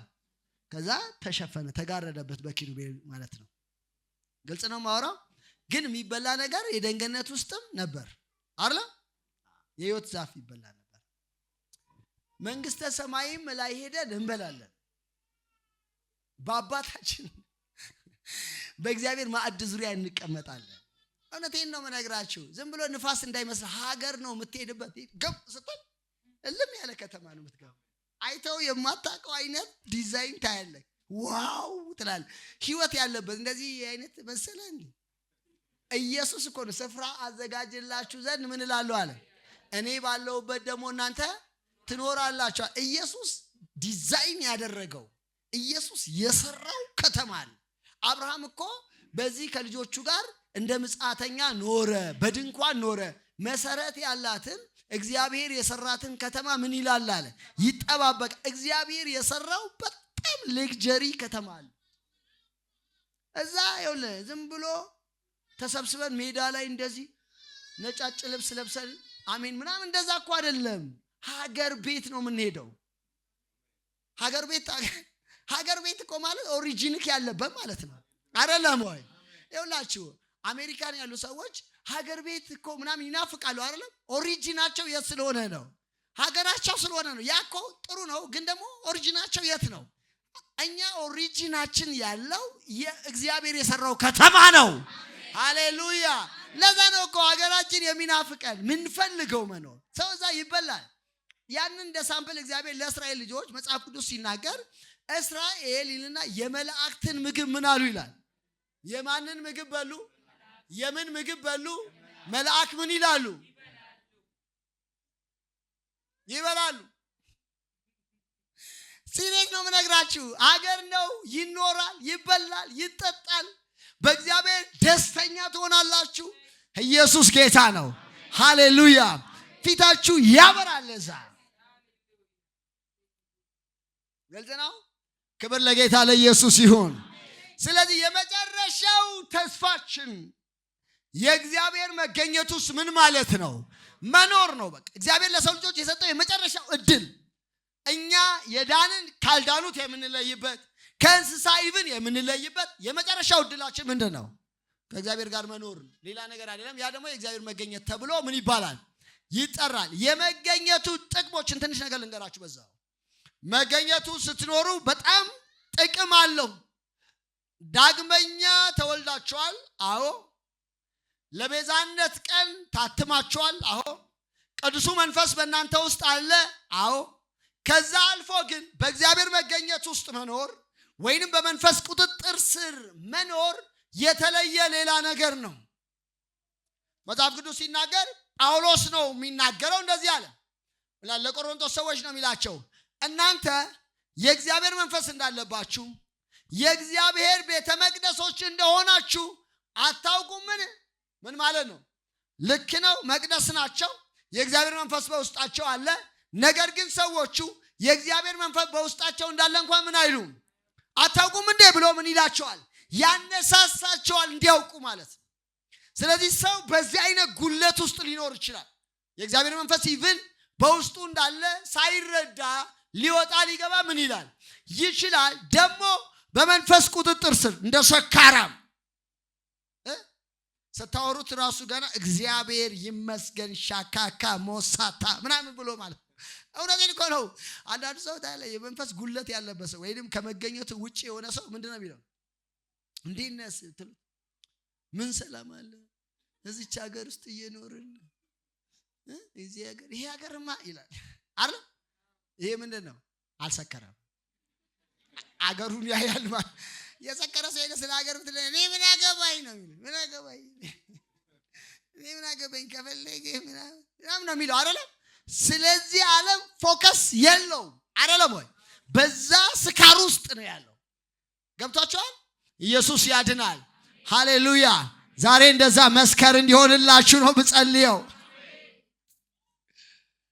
ከዛ ተሸፈነ፣ ተጋረደበት በኪሩቤል ማለት ነው። ግልጽ ነው ማወራው። ግን የሚበላ ነገር የደንገነት ውስጥም ነበር አይደል? የህይወት ዛፍ ይበላ ነበር። መንግስተ ሰማይም ላይ ሄደን እንበላለን። በአባታችን በእግዚአብሔር ማዕድ ዙሪያ እንቀመጣለን። እውነቴን ነው የምነግራችሁ። ዝም ብሎ ንፋስ እንዳይመስል ሀገር ነው የምትሄድበት። ገብ ስትል እልም ያለ ከተማ ነው የምትገባው። አይተው የማታውቀው አይነት ዲዛይን ታያለህ። ዋው ትላለህ። ህይወት ያለበት እንደዚህ አይነት መሰለ እንዴ? ኢየሱስ እኮ ነው ስፍራ አዘጋጅላችሁ ዘንድ ምን እላለሁ አለ። እኔ ባለሁበት ደግሞ እናንተ ትኖራላችሁ። ኢየሱስ ዲዛይን ያደረገው ኢየሱስ የሰራው ከተማ አለ። አብርሃም እኮ በዚህ ከልጆቹ ጋር እንደ ምጻተኛ ኖረ፣ በድንኳን ኖረ። መሰረት ያላትን እግዚአብሔር የሰራትን ከተማ ምን ይላል አለ ይጠባበቅ። እግዚአብሔር የሰራው በጣም ሌክጀሪ ከተማ አለ። እዛ ይኸውልህ ዝም ብሎ ተሰብስበን ሜዳ ላይ እንደዚህ ነጫጭ ልብስ ለብሰን አሜን ምናምን እንደዛ እኮ አይደለም። ሀገር ቤት ነው የምንሄደው። ሀገር ቤት እኮ ማለት ኦሪጂንክ ያለበት ማለት ነው አይደለም ወይ? ይኸውላችሁ አሜሪካን ያሉ ሰዎች ሀገር ቤት እኮ ምናምን ይናፍቃሉ አይደለም? ኦሪጂናቸው የት ስለሆነ ነው? ሀገራቸው ስለሆነ ነው። ያ እኮ ጥሩ ነው፣ ግን ደግሞ ኦሪጂናቸው የት ነው? እኛ ኦሪጂናችን ያለው የእግዚአብሔር የሰራው ከተማ ነው። ሃሌሉያ! ለዛ ነው እኮ ሀገራችን የሚናፍቀን ምንፈልገው መኖር። ሰው እዛ ይበላል። ያንን እንደ ሳምፕል እግዚአብሔር ለእስራኤል ልጆች መጽሐፍ ቅዱስ ሲናገር እስራኤል ይልና የመላእክትን ምግብ ምን አሉ ይላል። የማንን ምግብ በሉ? የምን ምግብ በሉ? መልአክ ምን ይላሉ? ይበላሉ። ሲሪየስ ነው የምነግራችሁ። ሀገር ነው፣ ይኖራል፣ ይበላል፣ ይጠጣል። በእግዚአብሔር ደስተኛ ትሆናላችሁ። ኢየሱስ ጌታ ነው። ሃሌሉያ! ፊታችሁ ያበራል። እዛ ግልጽ ነው። ክብር ለጌታ ለኢየሱስ ይሁን። ስለዚህ የመጨረሻው ተስፋችን የእግዚአብሔር መገኘቱስ ምን ማለት ነው? መኖር ነው። በቃ እግዚአብሔር ለሰው ልጆች የሰጠው የመጨረሻው እድል እኛ የዳንን ካልዳኑት የምንለይበት ከእንስሳ ኢቭን የምንለይበት የመጨረሻው እድላችን ምንድን ነው? ከእግዚአብሔር ጋር መኖር፣ ሌላ ነገር አይደለም። ያ ደግሞ የእግዚአብሔር መገኘት ተብሎ ምን ይባላል? ይጠራል። የመገኘቱ ጥቅሞችን ትንሽ ነገር ልንገራችሁ። በዛው መገኘቱ ስትኖሩ በጣም ጥቅም አለው። ዳግመኛ ተወልዳችኋል። አዎ። ለቤዛነት ቀን ታትማችኋል። አዎ። ቅዱሱ መንፈስ በእናንተ ውስጥ አለ። አዎ። ከዛ አልፎ ግን በእግዚአብሔር መገኘት ውስጥ መኖር ወይንም በመንፈስ ቁጥጥር ስር መኖር የተለየ ሌላ ነገር ነው። መጽሐፍ ቅዱስ ሲናገር ጳውሎስ ነው የሚናገረው። እንደዚህ አለ። ለቆሮንቶስ ሰዎች ነው የሚላቸው፣ እናንተ የእግዚአብሔር መንፈስ እንዳለባችሁ የእግዚአብሔር ቤተ መቅደሶች እንደሆናችሁ አታውቁምን? ምን ማለት ነው? ልክ ነው፣ መቅደስ ናቸው። የእግዚአብሔር መንፈስ በውስጣቸው አለ። ነገር ግን ሰዎቹ የእግዚአብሔር መንፈስ በውስጣቸው እንዳለ እንኳን ምን አይሉም፣ አታውቁም እንዴ ብሎ ምን ይላቸዋል? ያነሳሳቸዋል እንዲያውቁ ማለት ነው። ስለዚህ ሰው በዚህ አይነት ጉለት ውስጥ ሊኖር ይችላል። የእግዚአብሔር መንፈስ ይብን በውስጡ እንዳለ ሳይረዳ ሊወጣ ሊገባ ምን ይላል ይችላል። ደግሞ በመንፈስ ቁጥጥር ስር እንደ ሰካራም ስታወሩት ራሱ ገና እግዚአብሔር ይመስገን ሻካካ ሞሳታ ምናምን ብሎ ማለት ነው። እውነቴን እኮ ነው። አንዳንድ ሰው ታለ የመንፈስ ጉለት ያለበት ሰው ወይንም ከመገኘቱ ውጪ የሆነ ሰው ምንድነው የሚለው? እንዴት ነህ ስትሉ ምን ሰላም አለ እዚች ሀገር ውስጥ እየኖርን እዚህ ሀገር ይሄ ሀገርማ ይላል አይደል? ይሄ ምንድነው? አልሰከረም። አገሩን ያያል ማለት የሰከረ ሰው ይለ ስለ ሀገር ብትለ እኔ ምን አገባኝ ነው የሚለው። ምን አገባኝ እኔ ምን አገባኝ ከፈለገ ምናምን ነው የሚለው አይደል? ስለዚህ ዓለም ፎከስ የለውም አይደለም ወይ? በዛ ስካር ውስጥ ነው ያለው። ገብቷችኋል? ኢየሱስ ያድናል። ሃሌሉያ። ዛሬ እንደዛ መስከር እንዲሆንላችሁ ነው ብጸልየው።